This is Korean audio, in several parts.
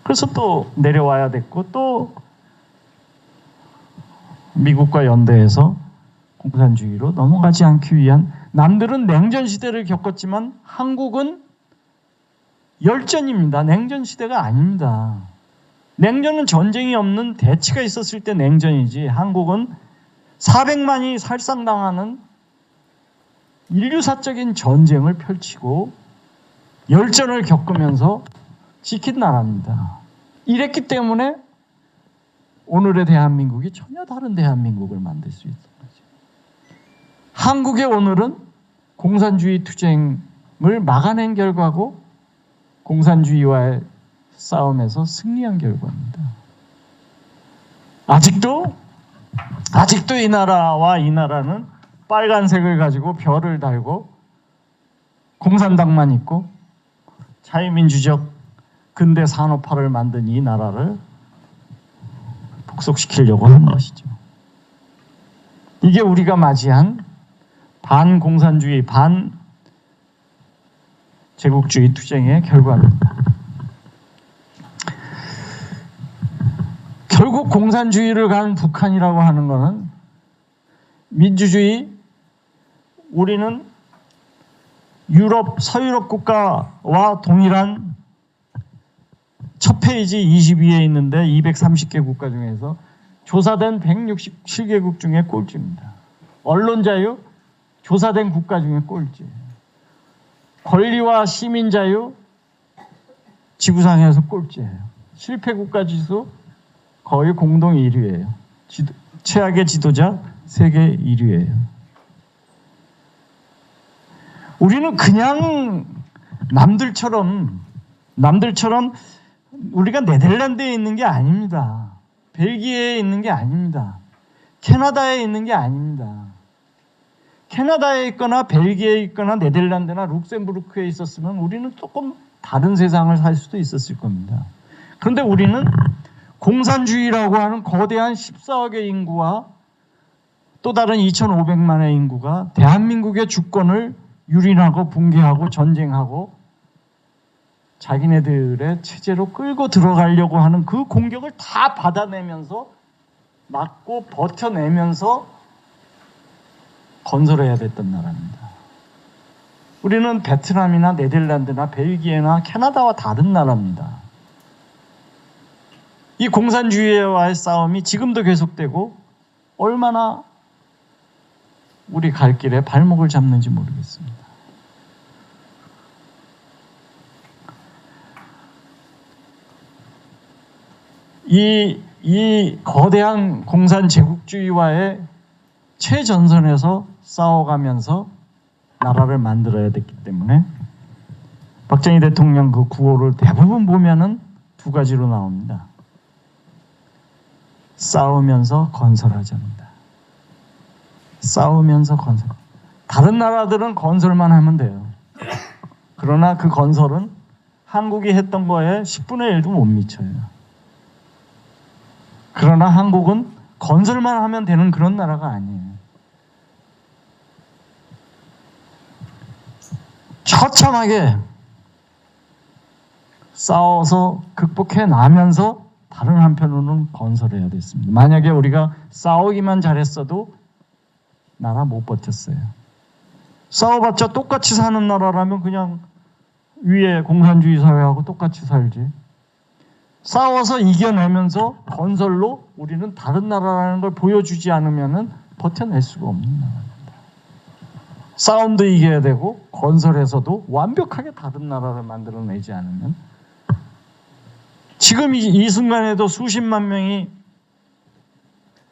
그래서 또 내려와야 됐고 또 미국과 연대해서 공산주의로 넘어가지 않기 위한, 남들은 냉전 시대를 겪었지만 한국은 열전입니다. 냉전 시대가 아닙니다. 냉전은 전쟁이 없는 대치가 있었을 때 냉전이지, 한국은 400만이 살상당하는 인류사적인 전쟁을 펼치고 열전을 겪으면서 지킨 나라입니다. 이랬기 때문에 오늘의 대한민국이 전혀 다른 대한민국을 만들 수 있는 거죠. 한국의 오늘은 공산주의 투쟁을 막아낸 결과고 공산주의와의 싸움에서 승리한 결과입니다. 아직도 이 나라와 이 나라는 빨간색을 가지고 별을 달고 공산당만 있고 자유민주적 근대 산업화를 만든 이 나라를 복속시키려고 하는 것이죠. 이게 우리가 맞이한 반공산주의, 반제국주의 투쟁의 결과입니다. 결국 공산주의를 간 북한이라고 하는 것은 민주주의, 우리는 서유럽 국가와 동일한 첫 페이지 22에 있는데 230개 국가 중에서 조사된 167개국 중에 꼴찌입니다. 언론 자유, 조사된 국가 중에 꼴찌. 권리와 시민 자유, 지구상에서 꼴찌예요. 실패 국가 지수 거의 공동 1위예요. 최악의 지도자 세계 1위예요. 우리는 그냥 남들처럼 우리가 네덜란드에 있는 게 아닙니다. 벨기에에 있는 게 아닙니다. 캐나다에 있는 게 아닙니다. 캐나다에 있거나 벨기에에 있거나 네덜란드나 룩셈부르크에 있었으면 우리는 조금 다른 세상을 살 수도 있었을 겁니다. 그런데 우리는 공산주의라고 하는 거대한 14억의 인구와 또 다른 2,500만의 인구가 대한민국의 주권을 유린하고 붕괴하고 전쟁하고 자기네들의 체제로 끌고 들어가려고 하는 그 공격을 다 받아내면서 막고 버텨내면서 건설해야 됐던 나라입니다. 우리는 베트남이나 네덜란드나 벨기에나 캐나다와 다른 나라입니다. 이 공산주의와의 싸움이 지금도 계속되고 얼마나 우리 갈 길에 발목을 잡는지 모르겠습니다. 이 거대한 공산 제국주의와의 최전선에서 싸워가면서 나라를 만들어야 됐기 때문에 박정희 대통령 그 구호를 대부분 보면은 두 가지로 나옵니다. 싸우면서 건설하자입니다. 싸우면서 건설. 다른 나라들은 건설만 하면 돼요. 그러나 그 건설은 한국이 했던 거에 10분의 1도 못 미쳐요. 그러나 한국은 건설만 하면 되는 그런 나라가 아니에요. 처참하게 싸워서 극복해 나면서 다른 한편으로는 건설해야 됐습니다. 만약에 우리가 싸우기만 잘했어도 나라 못 버텼어요. 싸워봤자 똑같이 사는 나라라면 그냥 위에 공산주의 사회하고 똑같이 살지. 싸워서 이겨내면서 건설로 우리는 다른 나라라는 걸 보여주지 않으면 버텨낼 수가 없는 나라입니다. 싸움도 이겨야 되고 건설에서도 완벽하게 다른 나라를 만들어내지 않으면, 지금 이 순간에도 수십만 명이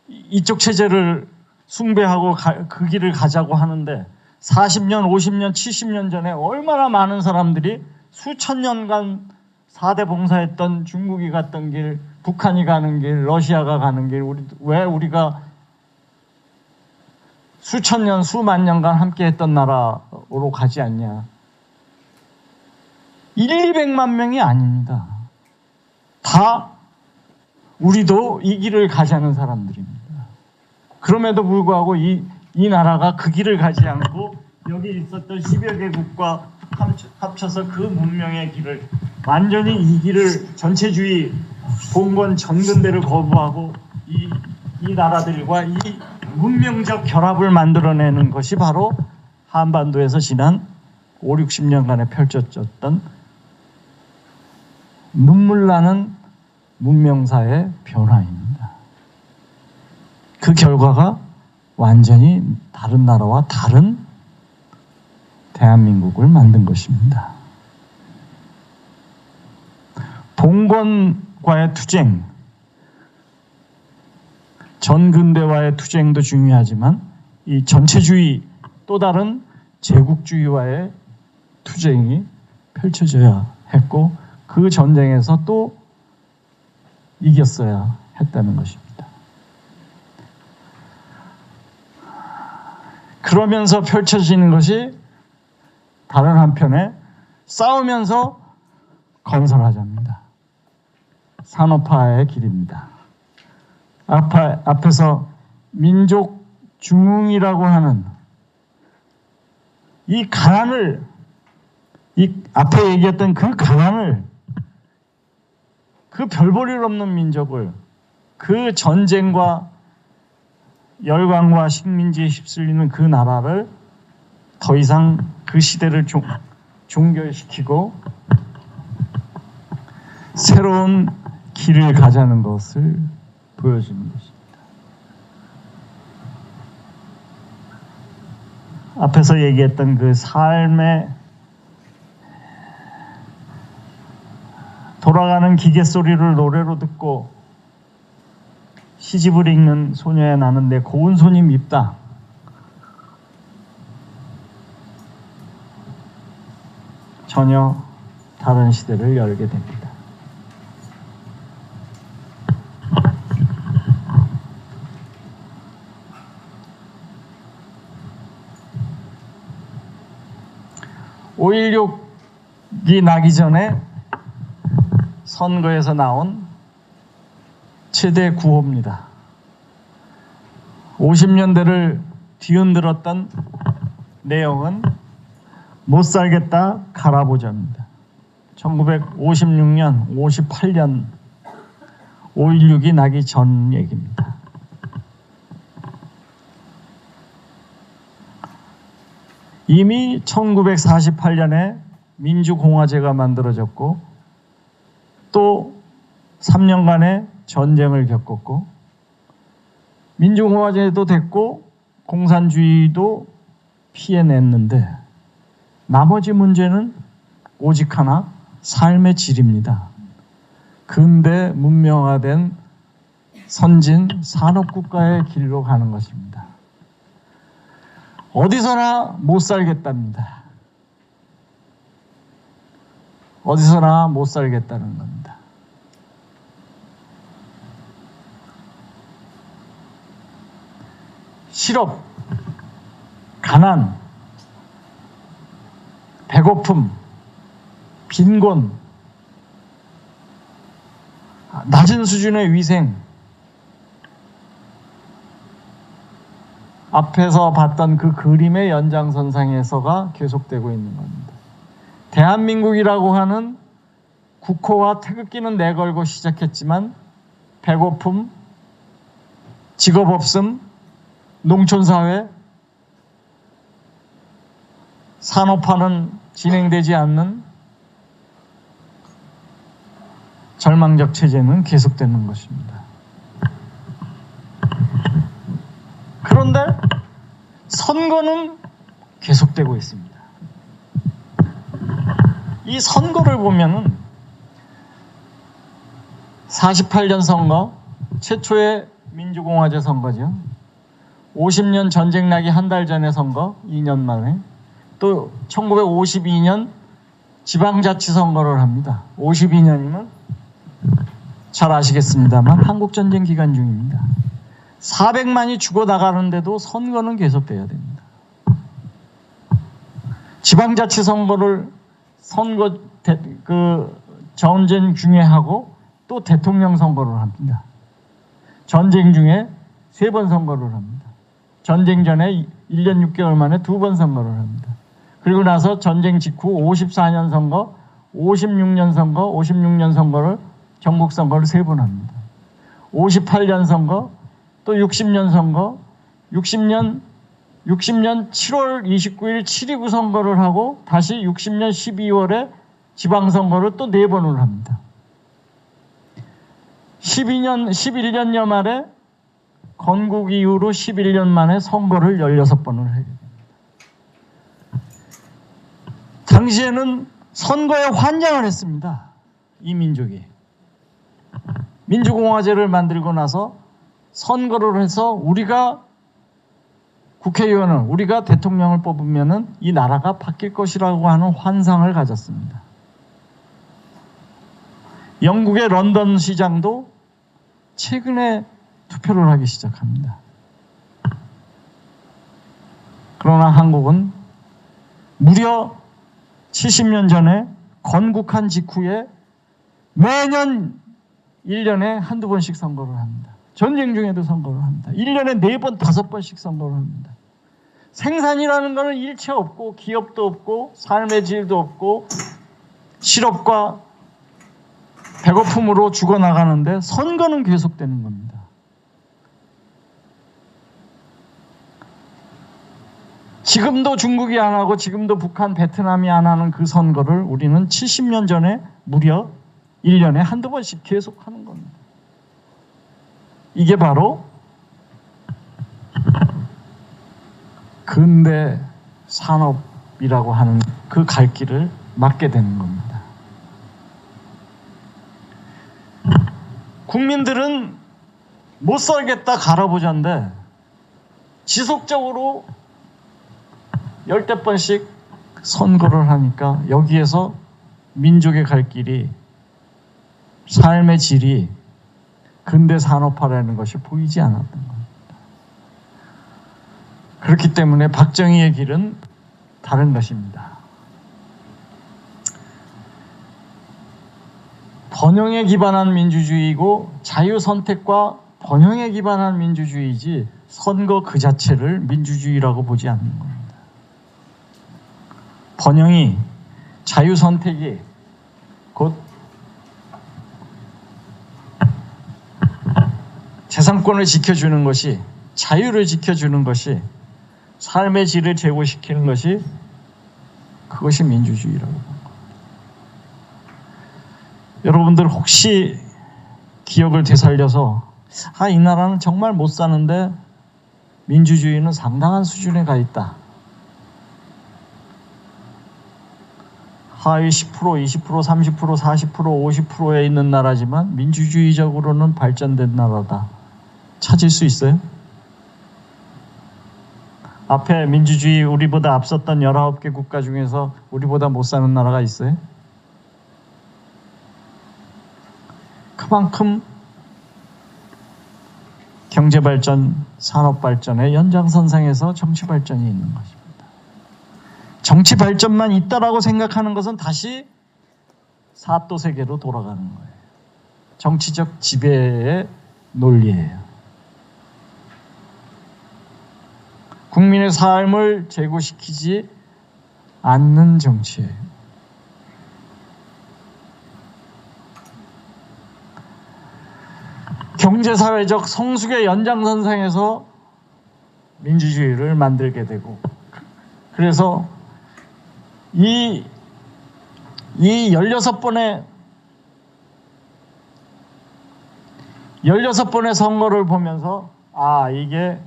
이쪽 체제를 숭배하고 그 길을 가자고 하는데 40년, 50년, 70년 전에 얼마나 많은 사람들이 수천 년간 4대 봉사했던 중국이 갔던 길, 북한이 가는 길, 러시아가 가는 길, 왜 우리가 수천 년, 수만 년간 함께 했던 나라로 가지 않냐. 200만 명이 아닙니다. 다 우리도 이 길을 가자는 사람들입니다. 그럼에도 불구하고 이 나라가 그 길을 가지 않고 여기 있었던 10여 개국과 합쳐서 그 문명의 길을 완전히 이 길을 전체주의 봉건 전근대를 거부하고 이 나라들과 이 문명적 결합을 만들어내는 것이 바로 한반도에서 지난 5, 60년간에 펼쳐졌던 눈물 나는 문명사의 변화입니다. 그 결과가 완전히 다른 나라와 다른 대한민국을 만든 것입니다. 봉건과의 투쟁, 전근대와의 투쟁도 중요하지만 이 전체주의 또 다른 제국주의와의 투쟁이 펼쳐져야 했고 그 전쟁에서 또 이겼어야 했다는 것입니다. 그러면서 펼쳐지는 것이 다른 한편에 싸우면서 건설하자입니다. 산업화의 길입니다. 앞에서 민족 중흥이라고 하는 이 가난을, 이 앞에 얘기했던 그 가난을, 그 별 볼 일 없는 민족을, 그 전쟁과 열강과 식민지에 휩쓸리는 그 나라를 더 이상 그 시대를 종결시키고 새로운 길을 가자는 것을 보여주는 것입니다. 앞에서 얘기했던 그 삶의 돌아가는 기계 소리를 노래로 듣고 시집을 읽는 소녀의 나는 내 고운 손이 밉다. 전혀 다른 시대를 열게 됩니다. (5.16이) 나기 전에 선거에서 나온 최대 구호입니다. 50년대를 뒤흔들었던 내용은 못 살겠다 갈아보자입니다. 1956년, 58년 5.16이 나기 전 얘기입니다. 이미 1948년에 민주공화제가 만들어졌고 또 3년간의 전쟁을 겪었고 민주공화제도 됐고 공산주의도 피해냈는데 나머지 문제는 오직 하나, 삶의 질입니다. 근대 문명화된 선진 산업국가의 길로 가는 것입니다. 어디서나 못 살겠답니다. 어디서나 못 살겠다는 겁니다. 실업, 가난, 배고픔, 빈곤, 낮은 수준의 위생, 앞에서 봤던 그 그림의 연장선상에서가 계속되고 있는 겁니다. 대한민국이라고 하는 국호와 태극기는 내걸고 시작했지만 배고픔, 직업 없음, 농촌사회, 산업화는 진행되지 않는 절망적 체제는 계속되는 것입니다. 그런데 선거는 계속되고 있습니다. 이 선거를 보면은 48년 선거, 최초의 민주공화제 선거죠. 50년 전쟁 나기 한 달 전의 선거, 2년 만에. 또 1952년 지방자치 선거를 합니다. 52년이면 잘 아시겠습니다만 한국전쟁 기간 중입니다. 400만이 죽어나가는데도 선거는 계속돼야 됩니다. 지방자치 선거를 전쟁 중에 하고 또 대통령 선거를 합니다. 전쟁 중에 3번 선거를 합니다. 전쟁 전에 1년 6개월 만에 2번 선거를 합니다. 그리고 나서 전쟁 직후 54년 선거, 56년 선거를 전국 선거를 3번 합니다. 58년 선거, 또 60년 선거, 60년 7월 29일 7.29 선거를 하고 다시 60년 12월에 지방선거를 또 4번을 합니다. 11년 말에 건국 이후로 11년 만에 선거를 16번을 하게 됩니다. 당시에는 선거에 환장을 했습니다. 이 민족이. 민주공화제를 만들고 나서 선거를 해서 우리가 국회의원을, 우리가 대통령을 뽑으면은 이 나라가 바뀔 것이라고 하는 환상을 가졌습니다. 영국의 런던 시장도 최근에 투표를 하기 시작합니다. 그러나 한국은 무려 70년 전에 건국한 직후에 매년 1년에 한두 번씩 선거를 합니다. 전쟁 중에도 선거를 합니다. 1년에 4번, 5번씩 선거를 합니다. 생산이라는 것은 일체 없고 기업도 없고 삶의 질도 없고 실업과 배고픔으로 죽어나가는데 선거는 계속되는 겁니다. 지금도 중국이 안 하고 지금도 북한, 베트남이 안 하는 그 선거를 우리는 70년 전에 무려 1년에 한두 번씩 계속하는 겁니다. 이게 바로 근대 산업이라고 하는 그 갈 길을 막게 되는 겁니다. 국민들은 못 살겠다 갈아보자인데 지속적으로 10대 번씩 선거를 하니까 여기에서 민족의 갈 길이, 삶의 질이 근대 산업화라는 것이 보이지 않았던 겁니다. 그렇기 때문에 박정희의 길은 다른 것입니다. 번영에 기반한 민주주의이고 자유선택과 번영에 기반한 민주주의이지 선거 그 자체를 민주주의라고 보지 않는 겁니다. 번영이, 자유선택이 곧 재산권을 지켜주는 것이, 자유를 지켜주는 것이, 삶의 질을 제고시키는 것이, 그것이 민주주의라고 봅니다. 여러분들 혹시 기억을 되살려서 이 나라는 정말 못 사는데 민주주의는 상당한 수준에 가 있다. 하위 10%, 20%, 30%, 40%, 50%에 있는 나라지만 민주주의적으로는 발전된 나라다. 찾을 수 있어요? 앞에 민주주의 우리보다 앞섰던 19개 국가 중에서 우리보다 못 사는 나라가 있어요? 그만큼 경제발전, 산업발전의 연장선상에서 정치발전이 있는 것입니다. 정치 발전만 있다라고 생각하는 것은 다시 사또 세계로 돌아가는 거예요. 정치적 지배의 논리예요. 국민의 삶을 제고시키지 않는 정치예요. 경제사회적 성숙의 연장선상에서 민주주의를 만들게 되고, 그래서 이 16번의 선거를 보면서 이게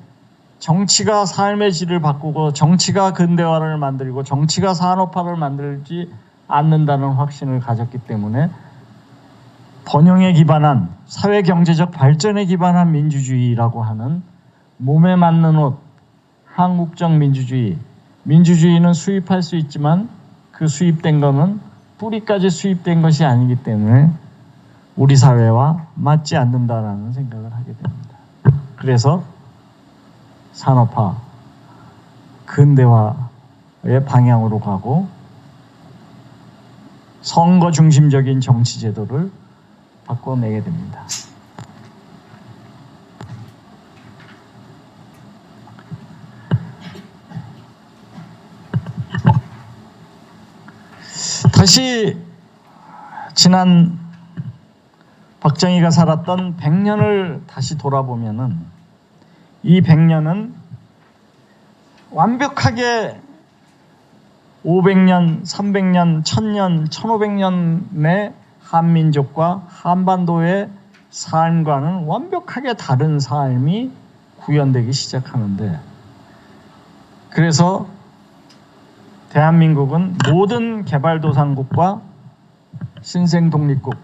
정치가 삶의 질을 바꾸고 정치가 근대화를 만들고 정치가 산업화를 만들지 않는다는 확신을 가졌기 때문에 번영에 기반한 사회경제적 발전에 기반한 민주주의라고 하는 몸에 맞는 옷, 한국적 민주주의, 민주주의는 수입할 수 있지만 그 수입된 것은 뿌리까지 수입된 것이 아니기 때문에 우리 사회와 맞지 않는다라는 생각을 하게 됩니다. 그래서 산업화, 근대화의 방향으로 가고 선거 중심적인 정치 제도를 바꿔내게 됩니다. 다시 지난 박정희가 살았던 100년을 다시 돌아보면은 이 100년은 완벽하게 500년, 300년, 1000년, 1500년의 한민족과 한반도의 삶과는 완벽하게 다른 삶이 구현되기 시작하는데, 그래서 대한민국은 모든 개발도상국과 신생독립국,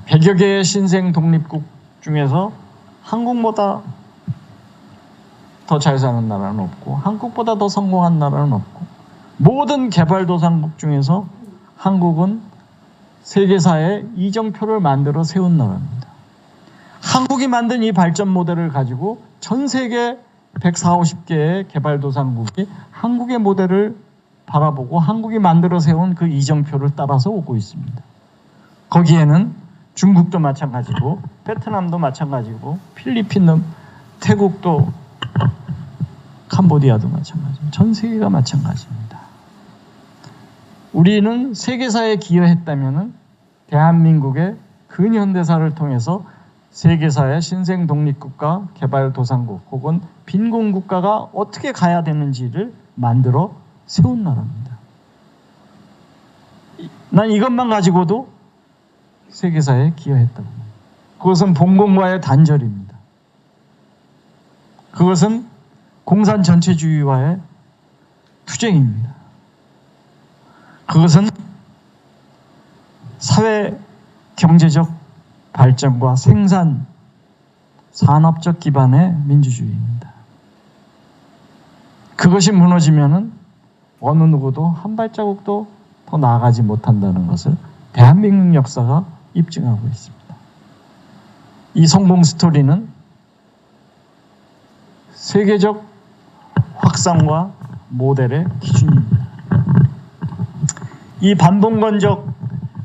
100여 개의 신생독립국 중에서 한국보다 더 잘 사는 나라는 없고 한국보다 더 성공한 나라는 없고, 모든 개발도상국 중에서 한국은 세계사에 이정표를 만들어 세운 나라입니다. 한국이 만든 이 발전 모델을 가지고 전 세계 140, 50개의 개발도상국이 한국의 모델을 바라보고 한국이 만들어 세운 그 이정표를 따라서 오고 있습니다. 거기에는 중국도 마찬가지고 베트남도 마찬가지고 필리핀도, 태국도, 캄보디아도 마찬가지고 전 세계가 마찬가지입니다. 우리는 세계사에 기여했다면 대한민국의 근현대사를 통해서 세계사의 신생독립국가, 개발도상국 혹은 빈곤국가가 어떻게 가야 되는지를 만들어 세운 나라입니다. 난 이것만 가지고도 세계사에 기여했다고. 그것은 봉건과의 단절입니다. 그것은 공산 전체주의와의 투쟁입니다. 그것은 사회 경제적 발전과 생산, 산업적 기반의 민주주의입니다. 그것이 무너지면은 어느 누구도 한 발자국도 더 나아가지 못한다는 것을 대한민국 역사가 입증하고 있습니다. 이 성공 스토리는 세계적 확산과 모델의 기준입니다. 이 반봉건적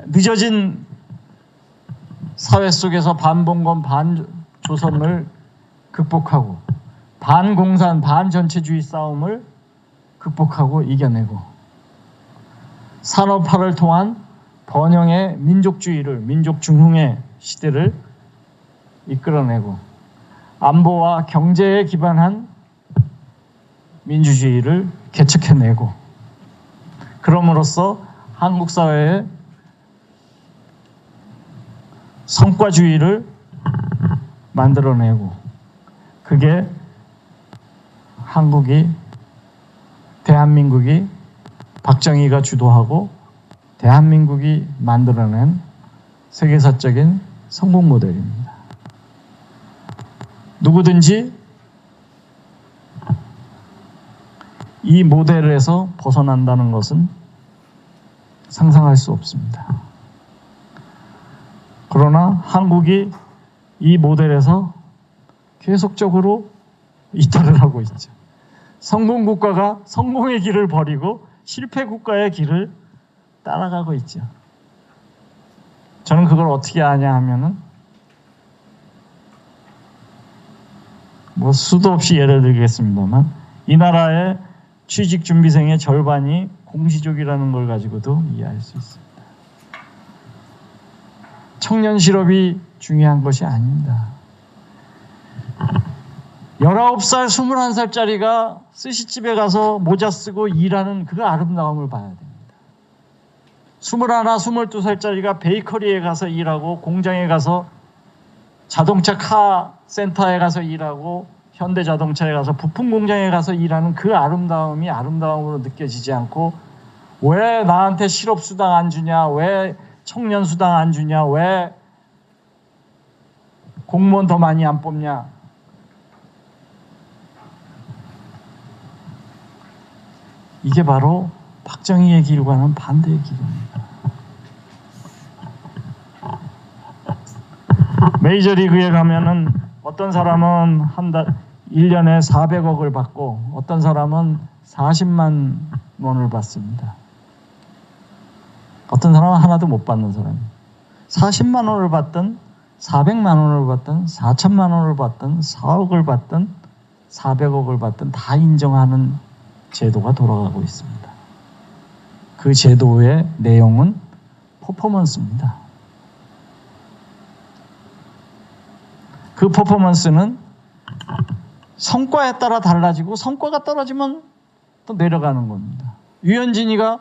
늦어진 사회 속에서 반봉건 반조선을 극복하고 반공산 반전체주의 싸움을 극복하고 이겨내고 산업화를 통한 번영의 민족주의를, 민족중흥의 시대를 이끌어내고 안보와 경제에 기반한 민주주의를 개척해내고, 그럼으로써 한국 사회의 성과주의를 만들어내고, 그게 대한민국이 박정희가 주도하고 대한민국이 만들어낸 세계사적인 성공 모델입니다. 누구든지 이 모델에서 벗어난다는 것은 상상할 수 없습니다. 그러나 한국이 이 모델에서 계속적으로 이탈을 하고 있죠. 성공 국가가 성공의 길을 버리고 실패 국가의 길을 따라가고 있죠. 저는 그걸 어떻게 아냐 하면은 수도 없이 예를 들겠습니다만, 이 나라의 취직 준비생의 절반이 공시족이라는 걸 가지고도 이해할 수 있습니다. 청년 실업이 중요한 것이 아닙니다. 19살, 21살짜리가 스시집에 가서 모자 쓰고 일하는 그 아름다움을 봐야 됩니다. 21, 22살짜리가 베이커리에 가서 일하고, 공장에 가서 자동차 카 센터에 가서 일하고, 현대자동차에 가서 부품 공장에 가서 일하는 그 아름다움이 아름다움으로 느껴지지 않고, 왜 나한테 실업수당 안 주냐, 왜 청년수당 안 주냐, 왜 공무원 더 많이 안 뽑냐, 이게 바로 박정희의 길과는 반대의 길입니다. 메이저리그에 가면은 어떤 사람은 1년에 400억을 받고 어떤 사람은 40만 원을 받습니다. 어떤 사람은 하나도 못 받는 사람입니다. 40만 원을 받든 400만 원을 받든 4천만 원을 받든 4억을 받든 400억을 받든 다 인정하는 제도가 돌아가고 있습니다. 그 제도의 내용은 퍼포먼스입니다. 그 퍼포먼스는 성과에 따라 달라지고 성과가 떨어지면 또 내려가는 겁니다. 유현진이가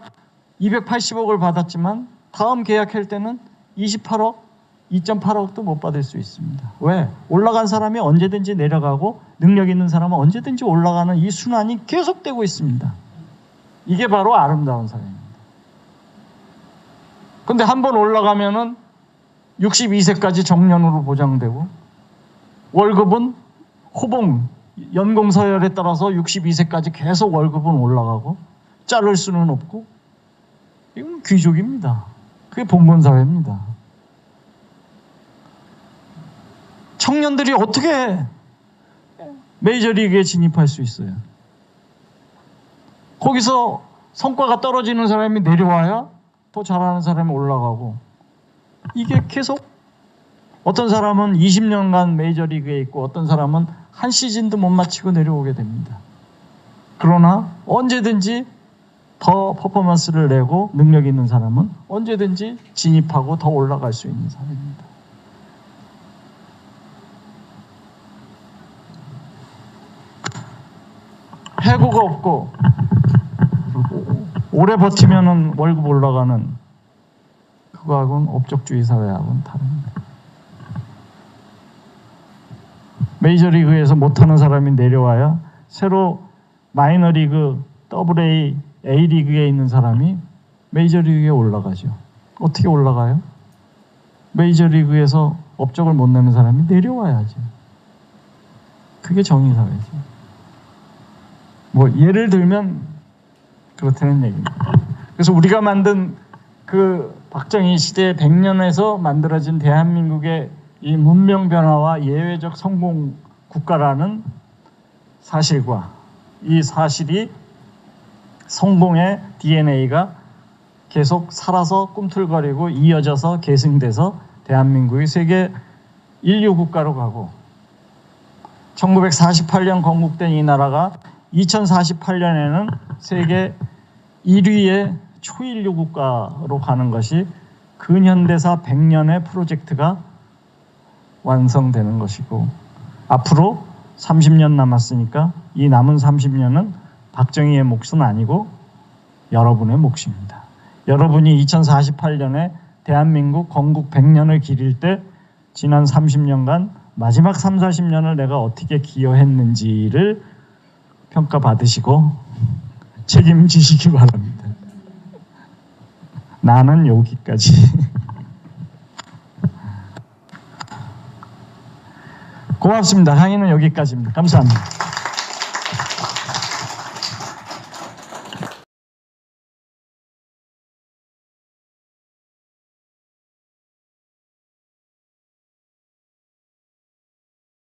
280억을 받았지만 다음 계약할 때는 28억, 2.8억도 못 받을 수 있습니다. 왜? 올라간 사람이 언제든지 내려가고 능력 있는 사람은 언제든지 올라가는 이 순환이 계속되고 있습니다. 이게 바로 아름다운 사회입니다. 근데 한번 올라가면은 62세까지 정년으로 보장되고 월급은 호봉, 연공 서열에 따라서 62세까지 계속 월급은 올라가고 자를 수는 없고 이건 귀족입니다. 그게 봉건사회입니다. 청년들이 어떻게 메이저리그에 진입할 수 있어요? 거기서 성과가 떨어지는 사람이 내려와야 더 잘하는 사람이 올라가고 이게 계속 어떤 사람은 20년간 메이저리그에 있고 어떤 사람은 한 시즌도 못 마치고 내려오게 됩니다. 그러나 언제든지 더 퍼포먼스를 내고 능력 있는 사람은 언제든지 진입하고 더 올라갈 수 있는 사회입니다. 해고가 없고 오래 버티면은 월급 올라가는 그거하고는 업적주의 사회하고는 다릅니다. 메이저리그에서 못하는 사람이 내려와야 새로 마이너리그, AA, A리그에 있는 사람이 메이저리그에 올라가죠. 어떻게 올라가요? 메이저리그에서 업적을 못 내는 사람이 내려와야죠. 그게 정의사회죠. 뭐 예를 들면 그렇다는 얘기입니다. 그래서 우리가 만든 그 박정희 시대 100년에서 만들어진 대한민국의 이 문명 변화와 예외적 성공 국가라는 사실과 이 사실이 성공의 DNA가 계속 살아서 꿈틀거리고 이어져서 계승돼서 대한민국이 세계 인류 국가로 가고 1948년 건국된 이 나라가 2048년에는 세계 1위의 초인류 국가로 가는 것이 근현대사 100년의 프로젝트가 완성되는 것이고 앞으로 30년 남았으니까 이 남은 30년은 박정희의 몫은 아니고 여러분의 몫입니다. 여러분이 2048년에 대한민국 건국 100년을 기릴 때 지난 30년간 마지막 3, 40년을 내가 어떻게 기여했는지를 평가받으시고 책임지시기 바랍니다. 나는 여기까지. 고맙습니다. 강의는 여기까지입니다. 감사합니다.